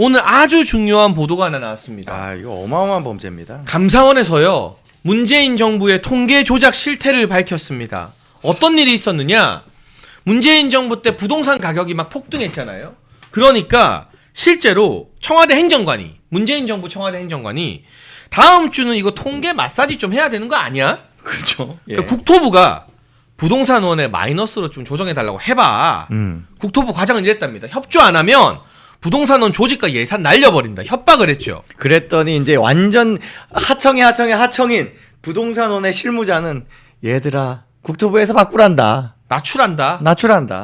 오늘 아주 중요한 보도가 하나 나왔습니다. 아, 이거 어마어마한 범죄입니다. 감사원에서요, 문재인 정부의 통계 조작 실태를 밝혔습니다. 어떤 일이 있었느냐? 문재인 정부 때 부동산 가격이 막 폭등했잖아요. 그러니까 실제로 청와대 행정관이, 문재인 정부 청와대 행정관이 다음 주는 이거 통계 마사지 좀 해야 되는 거 아니야? 그렇죠. 예. 그러니까 국토부가 부동산원에 마이너스로 좀 조정해달라고 해봐. 국토부 과장은 이랬답니다. 협조 안 하면 부동산원 조직과 예산 날려버린다. 협박을 했죠. 그랬더니 이제 완전 하청인 부동산원의 실무자는 얘들아 국토부에서 바꾸란다. 낮추란다.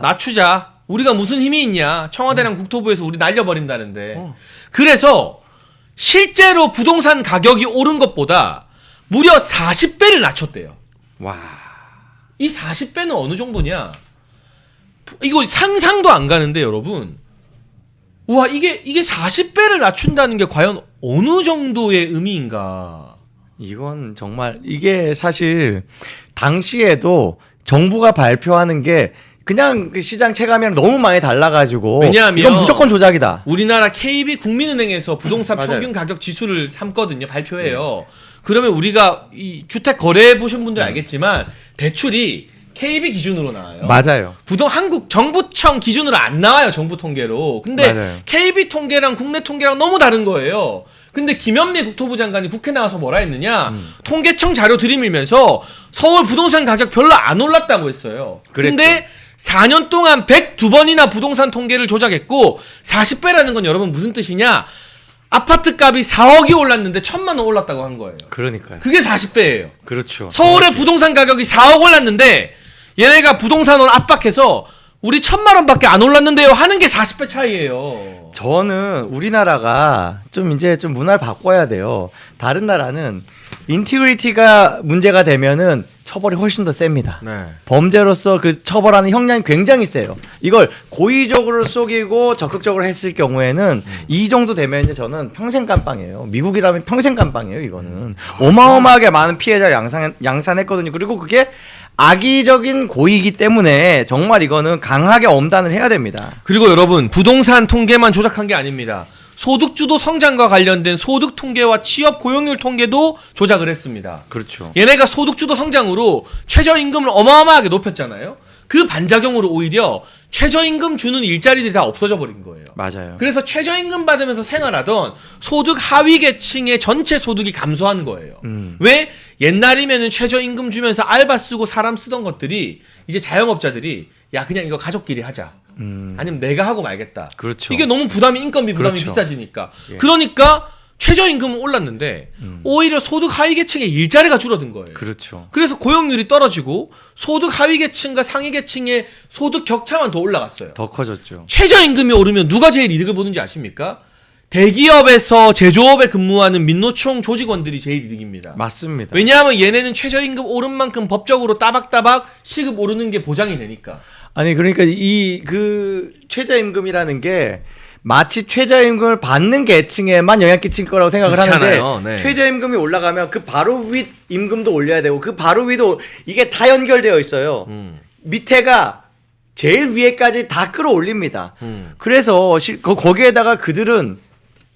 낮추자. 우리가 무슨 힘이 있냐. 청와대랑 국토부에서 우리 날려버린다는데. 그래서 실제로 부동산 가격이 오른 것보다 무려 40배를 낮췄대요. 와. 이 40배는 어느 정도냐? 이거 상상도 안 가는데 여러분. 와, 이게 40배를 낮춘다는 게 과연 어느 정도의 의미인가? 이건 정말 이게 사실 당시에도 정부가 발표하는 게 그냥 그 시장 체감이랑 너무 많이 달라가지고 왜냐하면 이건 무조건 조작이다. 우리나라 KB 국민은행에서 부동산 맞아요. 평균 가격 지수를 삼거든요. 발표해요. 그러면 우리가 이 주택 거래해 보신 분들 알겠지만 대출이 KB 기준으로 나와요. 맞아요. 한국 정부청 기준으로 안 나와요. 정부 통계로. 근데 맞아요. KB 통계랑 국내 통계랑 너무 다른 거예요. 근데 김현미 국토부 장관이 국회 나와서 뭐라 했느냐? 통계청 자료 들이밀면서 서울 부동산 가격 별로 안 올랐다고 했어요. 그랬죠. 근데 4년 동안 102번이나 부동산 통계를 조작했고 40배라는 건 여러분 무슨 뜻이냐? 아파트 값이 4억이 올랐는데 1,000만 원 올랐다고 한 거예요. 그러니까요. 그게 40배예요. 그렇죠. 서울의 부동산 가격이 4억 올랐는데 얘네가 부동산원 압박해서 우리 1,000만 원밖에 안 올랐는데요 하는 게 40배 차이예요. 저는 우리나라가 좀 이제 좀 문화를 바꿔야 돼요. 다른 나라는 인티그리티가 문제가 되면은 처벌이 훨씬 더 셉니다. 네. 범죄로서 그 처벌하는 형량이 굉장히 세요. 이걸 고의적으로 속이고 적극적으로 했을 경우에는 이 정도 되면 이제 저는 평생 감방이에요. 미국이라면 평생 감방이에요. 이거는 어마어마하게 많은 피해자를 양산했거든요. 그리고 그게 악의적인 고의이기 때문에 정말 이거는 강하게 엄단을 해야 됩니다. 그리고 여러분 부동산 통계만 조작한 게 아닙니다. 소득주도 성장과 관련된 소득 통계와 취업 고용률 통계도 조작을 했습니다. 그렇죠. 얘네가 소득주도 성장으로 최저임금을 어마어마하게 높였잖아요. 그 반작용으로 오히려 최저임금 주는 일자리들이 다 없어져 버린 거예요. 맞아요. 그래서 최저임금 받으면서 생활하던 소득 하위 계층의 전체 소득이 감소한 거예요. 왜? 옛날이면은 최저임금 주면서 알바 쓰고 사람 쓰던 것들이 이제 자영업자들이 야 그냥 이거 가족끼리 하자. 아니면 내가 하고 말겠다. 그렇죠. 이게 너무 인건비 부담이 그렇죠. 비싸지니까. 예. 그러니까 최저임금은 올랐는데 오히려 소득 하위 계층의 일자리가 줄어든 거예요. 그렇죠. 그래서 고용률이 떨어지고 소득 하위 계층과 상위 계층의 소득 격차만 더 올라갔어요. 더 커졌죠. 최저임금이 오르면 누가 제일 이득을 보는지 아십니까? 대기업에서 제조업에 근무하는 민노총 조직원들이 제일 이득입니다. 맞습니다. 왜냐하면 얘네는 최저임금 오른 만큼 법적으로 따박따박 시급 오르는 게 보장이 되니까. 아니 그러니까 이 그 최저임금이라는 게 마치 최저임금을 받는 계층에만 영향 끼칠 거라고 생각을 그렇잖아요. 하는데 네. 최저임금이 올라가면 그 바로 윗 임금도 올려야 되고 그 바로 위도 이게 다 연결되어 있어요. 밑에가 제일 위에까지 다 끌어올립니다. 그래서 거기에다가 그들은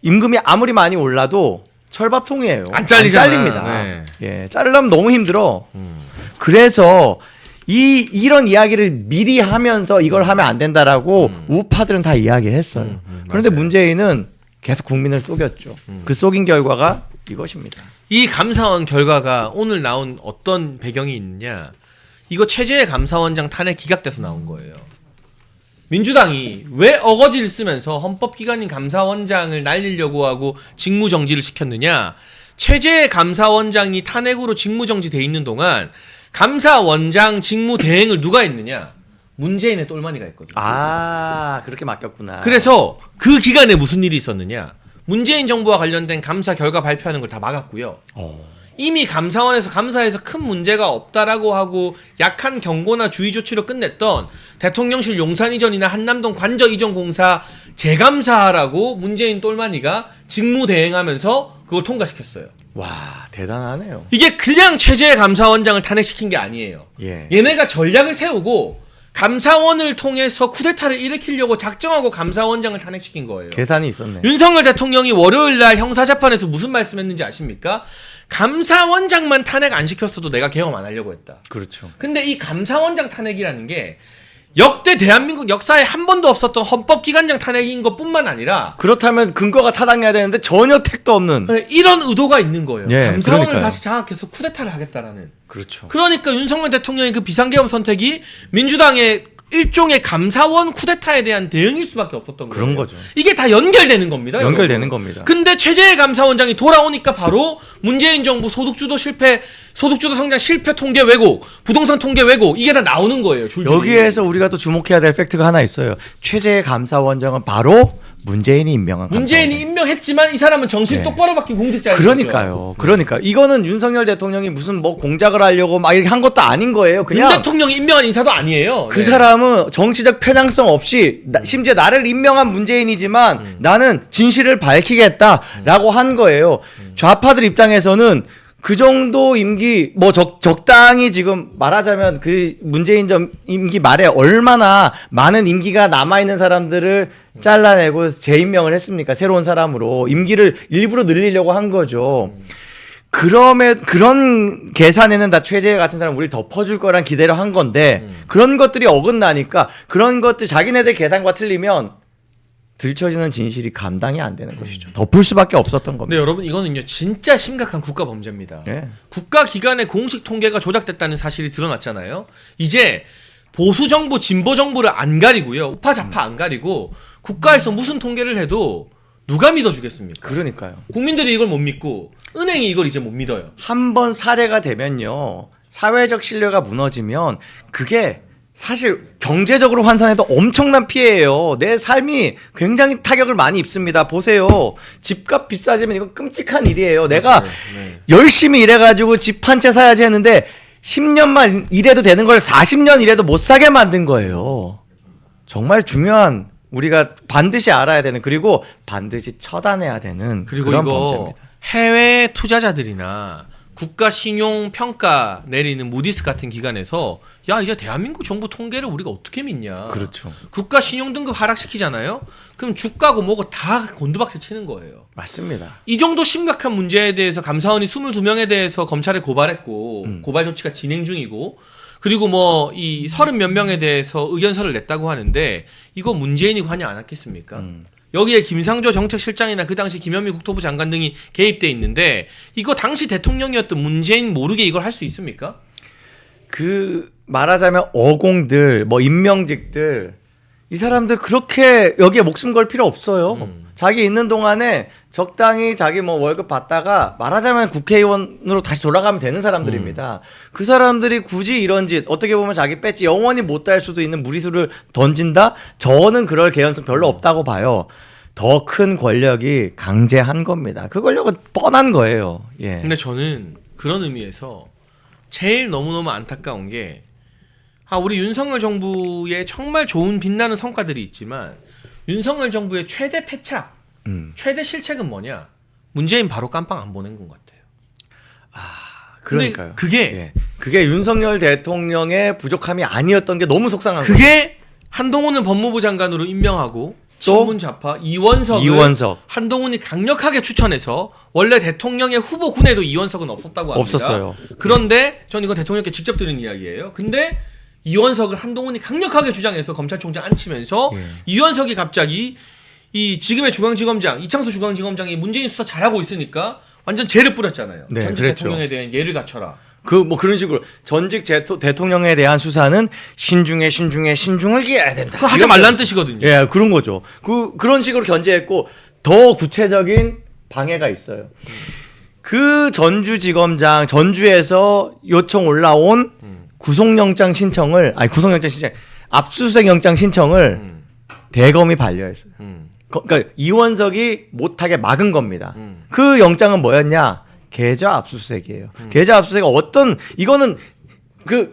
임금이 아무리 많이 올라도 철밥통이에요. 안 잘리잖아. 잘립니다. 네. 예, 자르려면 너무 힘들어. 그래서 이런 이야기를 미리 하면서 이걸 하면 안 된다라고 우파들은 다 이야기했어요. 그런데 맞아요. 문재인은 계속 국민을 속였죠. 그 속인 결과가 이것입니다. 이 감사원 결과가 오늘 나온 어떤 배경이 있느냐? 이거 최재해 감사원장 탄핵 기각돼서 나온 거예요. 민주당이 왜 어거지를 쓰면서 헌법기관인 감사원장을 날리려고 하고 직무정지를 시켰느냐? 최재해 감사원장이 탄핵으로 직무정지돼 있는 동안 감사원장 직무 대행을 누가 했느냐? 문재인의 똘마니가 했거든요. 아, 그렇게 맡겼구나. 그래서 그 기간에 무슨 일이 있었느냐? 문재인 정부와 관련된 감사 결과 발표하는 걸 다 막았고요. 이미 감사에서 큰 문제가 없다라고 하고 약한 경고나 주의 조치로 끝냈던 대통령실 용산 이전이나 한남동 관저 이전 공사 재감사라고 문재인 똘마니가 직무 대행하면서 그걸 통과시켰어요. 와, 대단하네요. 이게 그냥 최재해 감사원장을 탄핵시킨 게 아니에요. 예. 얘네가 전략을 세우고 감사원을 통해서 쿠데타를 일으키려고 작정하고 감사원장을 탄핵시킨 거예요. 계산이 있었네. 윤석열 대통령이 월요일 날 형사재판에서 무슨 말씀했는지 아십니까? 감사원장만 탄핵 안 시켰어도 내가 개엄 안 하려고 했다. 그렇죠. 근데 이 감사원장 탄핵이라는 게 역대 대한민국 역사에 한 번도 없었던 헌법기관장 탄핵인 것뿐만 아니라 그렇다면 근거가 타당해야 되는데 전혀 택도 없는. 이런 의도가 있는 거예요. 예, 감사원을 그러니까요. 다시 장악해서 쿠데타를 하겠다라는. 그렇죠. 그러니까 윤석열 대통령의 그 비상계엄 선택이 민주당의 일종의 감사원 쿠데타에 대한 대응일 수밖에 없었던 거예요. 그런 거죠. 이게 다 연결되는 겁니다. 연결되는 여러분. 겁니다. 근데 최재해 감사원장이 돌아오니까 바로 문재인 정부 소득주도 성장 실패 통계 왜곡, 부동산 통계 왜곡 이게 다 나오는 거예요. 줄줄이. 여기에서 우리가 또 주목해야 될 팩트가 하나 있어요. 최재해 감사원장은 바로 문재인이 임명한 문재인이 감사원장. 임명했지만 이 사람은 정신 네. 똑바로 박힌 공직자예요. 그러니까요. 그러니까 이거는 윤석열 대통령이 무슨 뭐 공작을 하려고 막 이렇게 한 것도 아닌 거예요. 윤 그냥 대통령이 임명한 인사도 아니에요. 그 네. 사람은 정치적 편향성 없이 심지어 나를 임명한 문재인이지만 나는 진실을 밝히겠다라고 한 거예요. 좌파들 입장에서는 그 정도 임기 뭐 적당히 지금 말하자면 그 문재인 임기 말에 얼마나 많은 임기가 남아 있는 사람들을 잘라내고 재임명을 했습니까? 새로운 사람으로 임기를 일부러 늘리려고 한 거죠. 그런 계산에는 다 최재해 같은 사람 우리 덮어줄 거란 기대로 한 건데 그런 것들이 어긋나니까 그런 것들 자기네들 계산과 틀리면 들춰지는 진실이 감당이 안 되는 것이죠. 덮을 수밖에 없었던 겁니다. 근데 여러분 이거는요 진짜 심각한 국가 범죄입니다. 네. 국가 기관의 공식 통계가 조작됐다는 사실이 드러났잖아요. 이제 보수 정부, 진보 정부를 안 가리고요, 우파 좌파 안 가리고 국가에서 무슨 통계를 해도 누가 믿어주겠습니까? 그러니까요. 국민들이 이걸 못 믿고 은행이 이걸 이제 못 믿어요. 한 번 사례가 되면요, 사회적 신뢰가 무너지면 그게 사실 경제적으로 환산해도 엄청난 피해예요. 내 삶이 굉장히 타격을 많이 입습니다. 보세요. 집값 비싸지면 이건 끔찍한 일이에요. 내가 네. 열심히 일해가지고 집 한 채 사야지 했는데 10년만 일해도 되는 걸 40년 일해도 못 사게 만든 거예요. 정말 중요한 우리가 반드시 알아야 되는, 그리고 반드시 처단해야 되는 그리고 그런 이거 범죄입니다. 해외 투자자들이나 국가 신용 평가 내리는 무디스 같은 기관에서 야 이제 대한민국 정부 통계를 우리가 어떻게 믿냐. 그렇죠. 국가 신용 등급 하락시키잖아요. 그럼 주가고 뭐고 다 곤두박질 치는 거예요. 맞습니다. 이 정도 심각한 문제에 대해서 감사원이 22명에 대해서 검찰에 고발했고 고발 조치가 진행 중이고, 그리고 뭐 이 30몇 명에 대해서 의견서를 냈다고 하는데 이거 문재인이 관여 안 했겠습니까? 여기에 김상조 정책실장이나 그 당시 김현미 국토부 장관 등이 개입돼 있는데 이거 당시 대통령이었던 문재인 모르게 이걸 할 수 있습니까? 그 말하자면 어공들, 뭐 임명직들, 이 사람들 그렇게 여기에 목숨 걸 필요 없어요. 자기 있는 동안에 적당히 자기 뭐 월급 받다가 말하자면 국회의원으로 다시 돌아가면 되는 사람들입니다. 그 사람들이 굳이 이런 짓, 어떻게 보면 자기 배지 영원히 못 달 수도 있는 무리수를 던진다? 저는 그럴 개연성 별로 없다고 봐요. 더 큰 권력이 강제한 겁니다. 그 권력은 뻔한 거예요. 예. 근데 저는 그런 의미에서 제일 너무너무 안타까운 게 우리 윤석열 정부의 정말 좋은 빛나는 성과들이 있지만 윤석열 정부의 최대 패착, 최대 실책은 뭐냐? 문재인 바로 깜빵 안 보낸 것 같아요. 그러니까요. 그게 그게 윤석열 대통령의 부족함이 아니었던 게 너무 속상한 거예요. 그게 한동훈을 법무부 장관으로 임명하고 친문 좌파 이원석을 한동훈이 강력하게 추천해서 원래 대통령의 후보군에도 이원석은 없었다고 합니다. 없었어요. 그런데 전 이건 대통령께 직접 들은 이야기예요. 근데 이원석을 한동훈이 강력하게 주장해서 검찰총장 앉히면서 이원석이 갑자기 이 지금의 중앙지검장 이창수 중앙지검장이 문재인 수사 잘하고 있으니까 완전 죄를 뿌렸잖아요. 네, 전직 그랬죠. 대통령에 대한 예를 갖춰라. 뭐 그런 식으로 전직 대통령에 대한 수사는 신중을 기해야 된다. 그거 하지 말라는 뜻이거든요. 예, 그런 거죠. 그런 식으로 견제했고, 더 구체적인 방해가 있어요. 그 전주지검장, 전주에서 요청 올라온 구속영장 신청을, 압수수색 영장 신청을 대검이 반려했어요. 그러니까 이원석이 못하게 막은 겁니다. 그 영장은 뭐였냐? 계좌 압수수색이에요. 계좌 압수수색이 이거는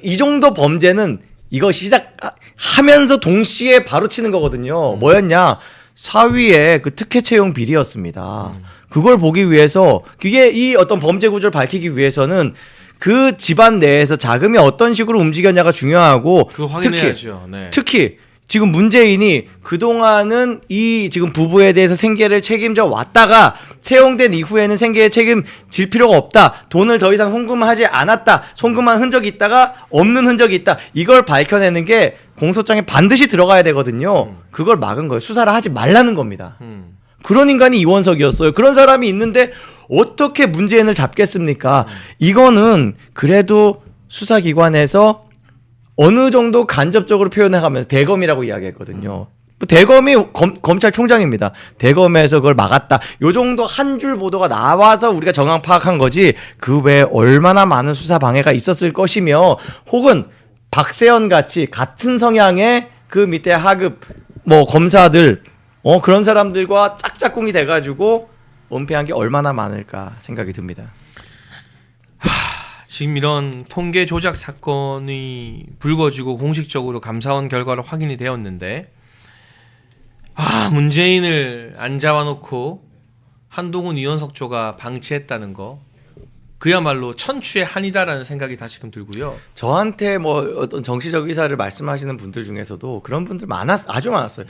이 정도 범죄는 이거 시작하면서 동시에 바로 치는 거거든요. 뭐였냐? 사위의 그 특혜 채용 비리였습니다. 그걸 보기 위해서, 그게 이 어떤 범죄 구조를 밝히기 위해서는 그 집안 내에서 자금이 어떤 식으로 움직였냐가 중요하고 그거 확인해야죠. 네. 특히 지금 문재인이 그동안은 이 지금 부부에 대해서 생계를 책임져 왔다가 채용된 이후에는 생계에 책임질 필요가 없다. 돈을 더 이상 송금하지 않았다. 송금한 흔적이 있다가 없는 흔적이 있다. 이걸 밝혀내는 게 공소장에 반드시 들어가야 되거든요. 그걸 막은 거예요. 수사를 하지 말라는 겁니다. 그런 인간이 이원석이었어요. 그런 사람이 있는데 어떻게 문재인을 잡겠습니까? 이거는 그래도 수사기관에서 어느 정도 간접적으로 표현해가면서 대검이라고 이야기했거든요. 뭐 대검이 검찰총장입니다. 대검에서 그걸 막았다. 요 정도 한 줄 보도가 나와서 우리가 정황 파악한 거지 그 외에 얼마나 많은 수사 방해가 있었을 것이며 혹은 박세현 같이 같은 성향의 그 밑에 하급 뭐 검사들 그런 사람들과 짝짝꿍이 돼가지고 은폐한 게 얼마나 많을까 생각이 듭니다. 지금 이런 통계 조작 사건이 불거지고 공식적으로 감사원 결과로 확인이 되었는데 문재인을 안 잡아놓고 한동훈 이원석 조가 방치했다는 거 그야말로 천추의 한이다라는 생각이 다시금 들고요. 저한테 뭐 어떤 정치적 의사를 말씀하시는 분들 중에서도 그런 분들 아주 많았어요.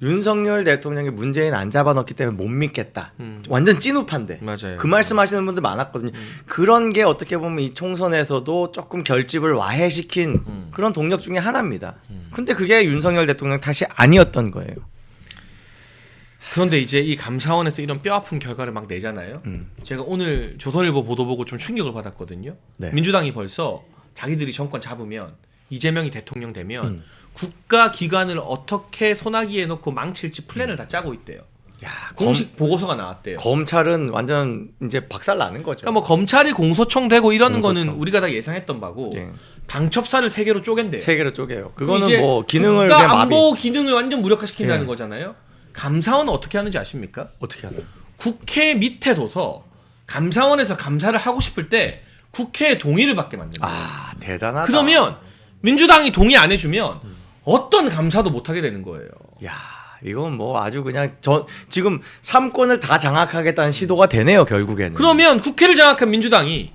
윤석열 대통령이 문재인 안 잡아넣기 때문에 못 믿겠다. 완전 찐우파인데. 맞아요. 그 말씀하시는 분들 많았거든요. 그런 게 어떻게 보면 이 총선에서도 조금 결집을 와해시킨 그런 동력 중에 하나입니다. 근데 그게 윤석열 대통령 탓이 아니었던 거예요. 그런데 이제 이 감사원에서 이런 뼈아픈 결과를 막 내잖아요. 제가 오늘 조선일보 보도 보고 좀 충격을 받았거든요. 네. 민주당이 벌써 자기들이 정권 잡으면 이재명이 대통령 되면 국가기관을 어떻게 소나기에 놓고 망칠지 플랜을 다 짜고 있대요. 야, 공식 보고서가 나왔대요. 검찰은 완전 이제 박살 나는 거죠. 그러니까 뭐 검찰이 공소청 되고 이러는 공소청. 거는 우리가 다 예상했던 바고 예. 방첩사를 세 개로 쪼갠대요. 세 개로 쪼개요. 그리고 그거는 이제 뭐 기능을 국가 그냥 안보 기능을 완전 무력화시킨다는 예. 거잖아요. 감사원은 어떻게 하는지 아십니까? 어떻게 하나요? 국회 밑에 둬서 감사원에서 감사를 하고 싶을 때 국회의 동의를 받게 만든다. 아, 대단하다. 그러면 민주당이 동의 안 해주면 어떤 감사도 못 하게 되는 거예요. 야, 이건 뭐 아주 그냥 지금 3권을 다 장악하겠다는 시도가 되네요, 결국에는. 그러면 국회를 장악한 민주당이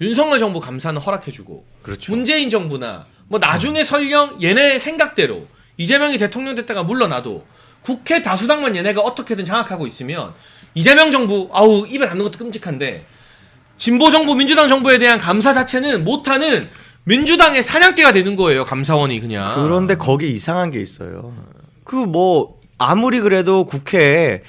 윤석열 정부 감사는 허락해주고 그렇죠. 문재인 정부나 뭐 나중에 설령 얘네 생각대로 이재명이 대통령 됐다가 물러나도 국회 다수당만 얘네가 어떻게든 장악하고 있으면 이재명 정부 입에 담는 것도 끔찍한데 진보 정부 민주당 정부에 대한 감사 자체는 못하는 민주당의 사냥개가 되는 거예요. 감사원이 그냥. 그런데 거기 이상한 게 있어요. 그 뭐 아무리 그래도 국회에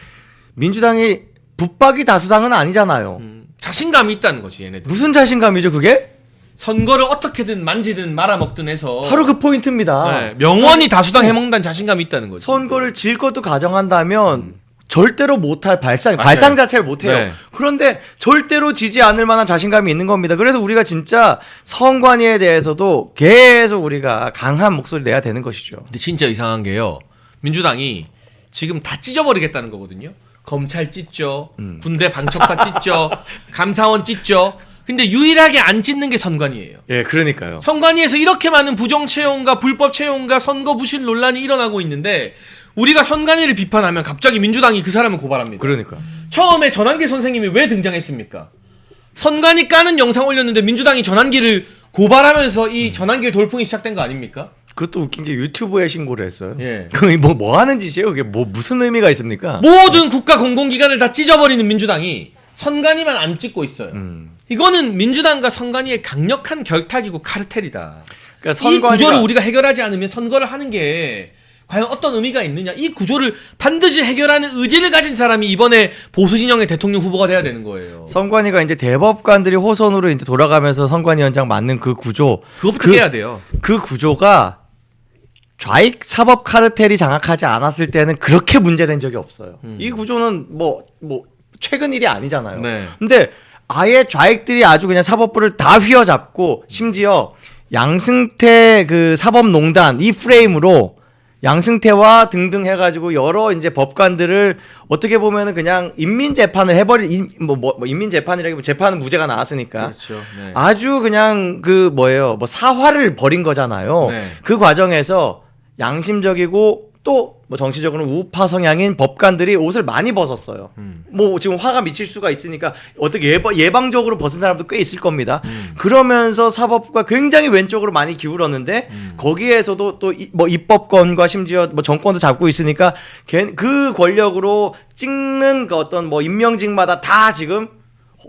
민주당이 붙박이 다수당은 아니잖아요. 자신감이 있다는 거지 얘네들. 무슨 자신감이죠, 그게? 선거를 어떻게든 만지든 말아먹든 해서 바로 그 포인트입니다. 네, 명원이 다수당 해먹는다는 자신감이 있다는 거지. 선거를 질 것도 가정한다면 절대로 못할 발상 맞아요. 자체를 못해요. 네. 그런데 절대로 지지 않을 만한 자신감이 있는 겁니다. 그래서 우리가 진짜 선관위에 대해서도 계속 우리가 강한 목소리 내야 되는 것이죠. 근데 진짜 이상한 게요. 민주당이 지금 다 찢어버리겠다는 거거든요. 검찰 찢죠. 군대 방첩사 찢죠. 감사원 찢죠. 근데 유일하게 안 찢는 게 선관위예요. 예, 그러니까요. 선관위에서 이렇게 많은 부정 채용과 불법 채용과 선거 부실 논란이 일어나고 있는데 우리가 선관위를 비판하면 갑자기 민주당이 그 사람을 고발합니다. 그러니까. 처음에 전환기 선생님이 왜 등장했습니까? 선관위 까는 영상 올렸는데 민주당이 전환기를 고발하면서 이 전환기의 돌풍이 시작된 거 아닙니까? 그것도 웃긴 게 유튜브에 신고를 했어요. 예. 그게 뭐 하는 짓이에요? 그게 뭐 무슨 의미가 있습니까? 모든 국가 공공기관을 다 찢어버리는 민주당이 선관위만 안 찢고 있어요. 이거는 민주당과 선관위의 강력한 결탁이고 카르텔이다. 그러니까 이 구조를 우리가 해결하지 않으면 선거를 하는 게 과연 어떤 의미가 있느냐. 이 구조를 반드시 해결하는 의지를 가진 사람이 이번에 보수 진영의 대통령 후보가 돼야 되는 거예요. 선관위가 이제 대법관들이 호선으로 이제 돌아가면서 선관위원장 맡는 그 구조. 그것부터 깨야 돼요. 그 구조가 좌익 사법 카르텔이 장악하지 않았을 때는 그렇게 문제된 적이 없어요. 이 구조는 뭐 최근 일이 아니잖아요. 네. 근데 아예 좌익들이 아주 그냥 사법부를 다 휘어잡고 심지어 양승태 그 사법농단 이 프레임으로 양승태와 등등 해가지고 여러 이제 법관들을 어떻게 보면은 그냥 인민재판을 해버릴 인민재판이라기보다 재판은 무죄가 나왔으니까 그렇죠. 네. 아주 그냥 그 사화를 벌인 거잖아요. 네. 그 과정에서 양심적이고 또 뭐 정치적으로 우파 성향인 법관들이 옷을 많이 벗었어요. 뭐 지금 화가 미칠 수가 있으니까 어떻게 예방적으로 벗은 사람도 꽤 있을 겁니다. 그러면서 사법부가 굉장히 왼쪽으로 많이 기울었는데 거기에서도 또 뭐 입법권과 심지어 뭐 정권도 잡고 있으니까 그 권력으로 찍는 그 어떤 뭐 임명직마다 다 지금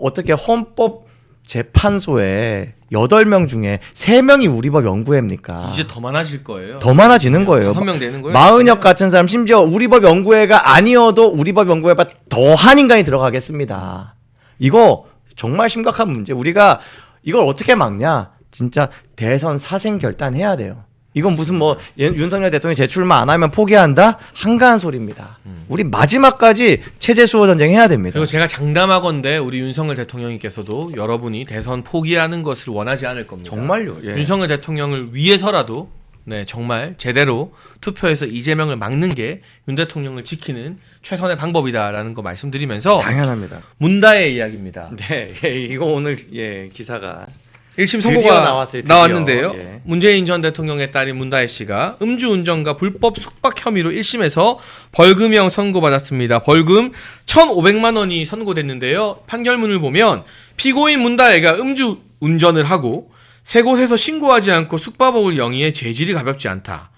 어떻게 헌법 재판소에 8명 중에 3명이 우리법 연구회입니까? 이제 더 많아질 거예요. 더 많아지는 거예요. 5명 되는 거예요. 마은혁 같은 사람 심지어 우리법 연구회가 아니어도 우리법 연구회가 더한 인간이 들어가겠습니다. 이거 정말 심각한 문제. 우리가 이걸 어떻게 막냐? 진짜 대선 사생 결단해야 돼요. 이건 무슨 뭐 윤석열 대통령이 재출마 안 하면 포기한다? 한가한 소리입니다. 우리 마지막까지 체제 수호 전쟁 해야 됩니다. 그리고 제가 장담하건대 우리 윤석열 대통령님께서도 여러분이 대선 포기하는 것을 원하지 않을 겁니다. 정말요? 예. 윤석열 대통령을 위해서라도 네, 정말 제대로 투표해서 이재명을 막는 게 윤 대통령을 지키는 최선의 방법이다라는 거 말씀드리면서 당연합니다. 문다의 이야기입니다. 네, 이거 오늘 기사가 1심 드디어 선고가 나왔어요, 드디어. 나왔는데요. 예. 문재인 전 대통령의 딸인 문다혜 씨가 음주운전과 불법 숙박 혐의로 1심에서 벌금형 선고받았습니다. 벌금 1,500만 원이 선고됐는데요. 판결문을 보면 피고인 문다혜가 음주운전을 하고 세 곳에서 신고하지 않고 숙박업을 영위해 죄질이 가볍지 않다.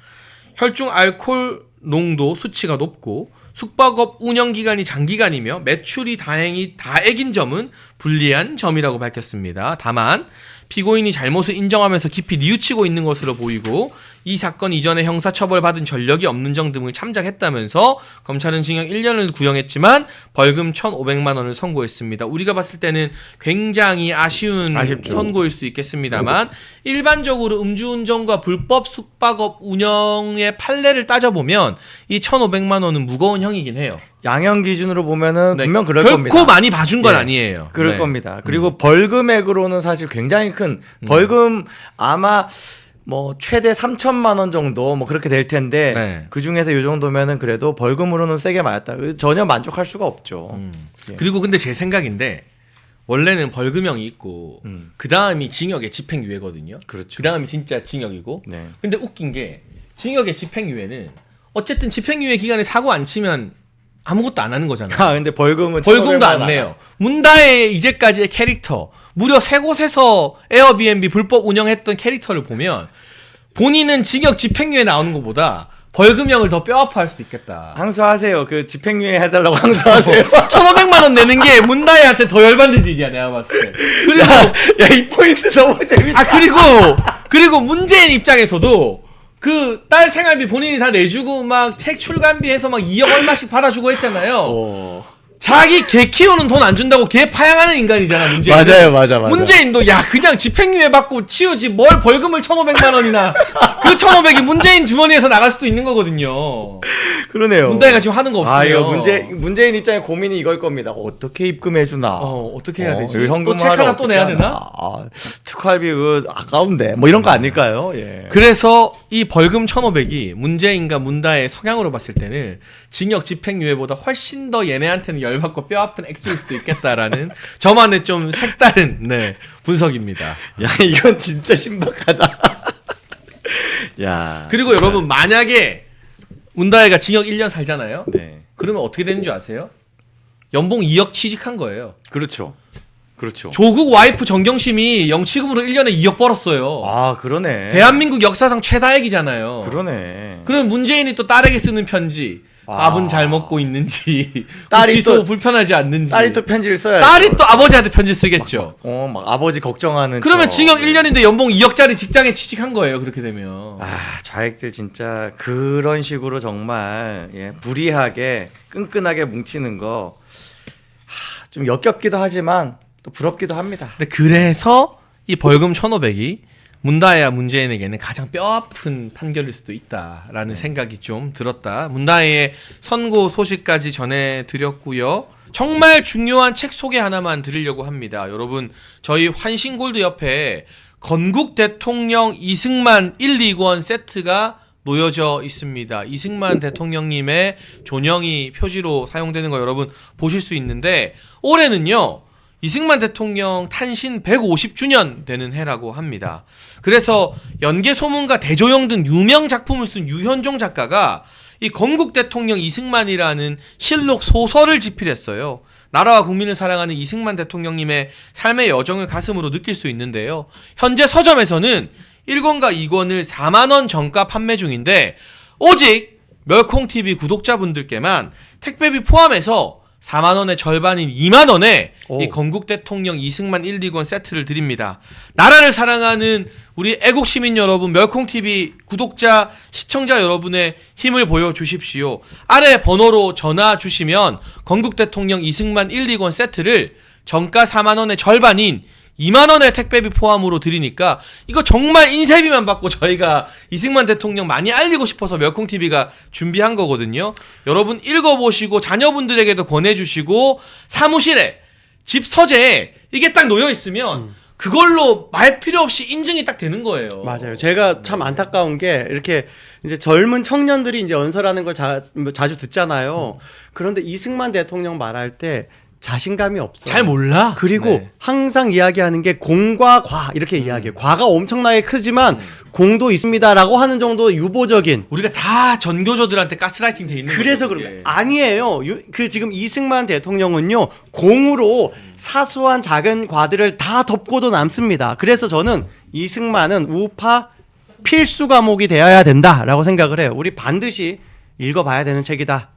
혈중 알코올 농도 수치가 높고 숙박업 운영 기간이 장기간이며 매출이 다행히 다액인 점은 불리한 점이라고 밝혔습니다. 다만 피고인이 잘못을 인정하면서 깊이 뉘우치고 있는 것으로 보이고 이 사건 이전에 형사처벌받은 전력이 없는 점 등을 참작했다면서 검찰은 징역 1년을 구형했지만 벌금 1,500만 원을 선고했습니다. 우리가 봤을 때는 굉장히 아쉽죠. 선고일 수 있겠습니다만 일반적으로 음주운전과 불법 숙박업 운영의 판례를 따져보면 이 1,500만 원은 무거운 형이긴 해요. 양형 기준으로 보면은 네, 분명 그럴 결코 겁니다. 결코 많이 봐준 건 예, 아니에요. 그럴 네. 겁니다. 그리고 벌금액으로는 사실 굉장히 큰 벌금 아마 뭐 최대 3천만 원 정도 뭐 그렇게 될 텐데 네. 그 중에서 이 정도면은 그래도 벌금으로는 세게 맞았다. 전혀 만족할 수가 없죠. 예. 그리고 근데 제 생각인데 원래는 벌금형이 있고 그 다음이 징역의 집행유예거든요. 그렇죠. 그 다음이 진짜 징역이고. 네. 근데 웃긴 게 징역의 집행유예는 어쨌든 집행유예 기간에 사고 안 치면 아무것도 안 하는 거잖아요. 아 근데 벌금은 벌금도 안 내요. 문다의 이제까지의 캐릭터 무려 3곳에서 에어비앤비 불법 운영했던 캐릭터를 보면 본인은 징역 집행유예 나오는 것보다 벌금형을 더 뼈아파할 수도 있겠다. 항소하세요. 그 집행유예 해달라고 항소하세요. 1,500만 원 내는 게 문다혜한테 더 열받는 일이야 내가 봤을 때. 그리고 야 이 포인트 너무 재밌다. 그리고 문재인 입장에서도 그 딸 생활비 본인이 다 내주고 막 책 출간비해서 막 2억 얼마씩 받아주고 했잖아요. 자기 개 키우는 돈 안 준다고 개 파양하는 인간이잖아 문재인. 맞아. 문재인도 야 그냥 집행유예 받고 치우지 뭘 벌금을 1,500만 원이나 그 1,500이 문재인 주머니에서 나갈 수도 있는 거거든요. 그러네요. 문다혜가 지금 하는 거 없으면. 아 이거 문재인 입장에 고민이 이걸 겁니다. 어떻게 입금해주나. 어떻게 해야 되지? 이거 또 책 하나 또 내야 되나? 특활비 그 아까운데 뭐 이런 거 아닐까요? 예. 그래서 이 벌금 1,500이 문재인과 문다의 성향으로 봤을 때는 징역 집행유예보다 훨씬 더 얘네한테는 열받고 뼈아픈 액수일 수도 있겠다라는 저만의 좀 색다른 분석입니다. 야 이건 진짜 신박하다. 야. 그리고 여러분 만약에 문다혜가 징역 1년 살잖아요. 네. 그러면 어떻게 되는 줄 아세요? 연봉 2억 취직한 거예요. 그렇죠. 조국 와이프 정경심이 영치금으로 1년에 2억 벌었어요. 아 그러네. 대한민국 역사상 최다액이잖아요. 그러네. 그럼 문재인이 또 딸에게 쓰는 편지. 밥은 잘 먹고 있는지, 딸이 또 또 불편하지 않는지. 딸이 또 편지를 써야. 딸이 또 아버지한테 편지 쓰겠죠. 막 아버지 걱정하는. 그러면 징역 1년인데 연봉 2억짜리 직장에 취직한 거예요. 그렇게 되면. 좌익들 진짜 그런 식으로 정말 무리하게 끈끈하게 뭉치는 거 좀 역겹기도 하지만 또 부럽기도 합니다. 근데 그래서 이 벌금 1,500이 문다혜와 문재인에게는 가장 뼈아픈 판결일 수도 있다라는 생각이 좀 들었다. 문다혜의 선고 소식까지 전해드렸고요. 정말 중요한 책 소개 하나만 드리려고 합니다. 여러분 저희 환신골드 옆에 건국 대통령 이승만 1, 2권 세트가 놓여져 있습니다. 이승만 대통령님의 존영이 표지로 사용되는 거 여러분 보실 수 있는데 올해는요. 이승만 대통령 탄신 150주년 되는 해라고 합니다. 그래서 연개소문과 대조영 등 유명 작품을 쓴 유현종 작가가 이 건국 대통령 이승만이라는 실록 소설을 집필했어요. 나라와 국민을 사랑하는 이승만 대통령님의 삶의 여정을 가슴으로 느낄 수 있는데요. 현재 서점에서는 1권과 2권을 4만 원 정가 판매 중인데 오직 멸콩TV 구독자분들께만 택배비 포함해서 4만 원의 절반인 2만 원에 이 건국 대통령 이승만 1, 2권 세트를 드립니다. 나라를 사랑하는 우리 애국 시민 여러분, 멸콩TV 구독자, 시청자 여러분의 힘을 보여주십시오. 아래 번호로 전화 주시면 건국 대통령 이승만 1, 2권 세트를 정가 4만 원의 절반인 2만 원의 택배비 포함으로 드리니까 이거 정말 인쇄비만 받고 저희가 이승만 대통령 많이 알리고 싶어서 멸콩TV가 준비한 거거든요. 여러분 읽어보시고 자녀분들에게도 권해주시고 사무실에 집 서재에 이게 딱 놓여 있으면 그걸로 말 필요 없이 인증이 딱 되는 거예요. 맞아요. 제가 참 안타까운 게 이렇게 이제 젊은 청년들이 이제 연설하는 걸 자주 듣잖아요. 그런데 이승만 대통령 말할 때 자신감이 없어요. 잘 몰라. 그리고 네. 항상 이야기하는 게 공과 과 이렇게 이야기해요. 과가 엄청나게 크지만 공도 있습니다라고 하는 정도 유보적인. 우리가 다 전교조들한테 가스라이팅 돼 있는 그래서 거죠, 그런 그게. 아니에요. 그 지금 이승만 대통령은요 공으로 사소한 작은 과들을 다 덮고도 남습니다. 그래서 저는 이승만은 우파 필수 과목이 되어야 된다라고 생각을 해요. 우리 반드시 읽어봐야 되는 책이다.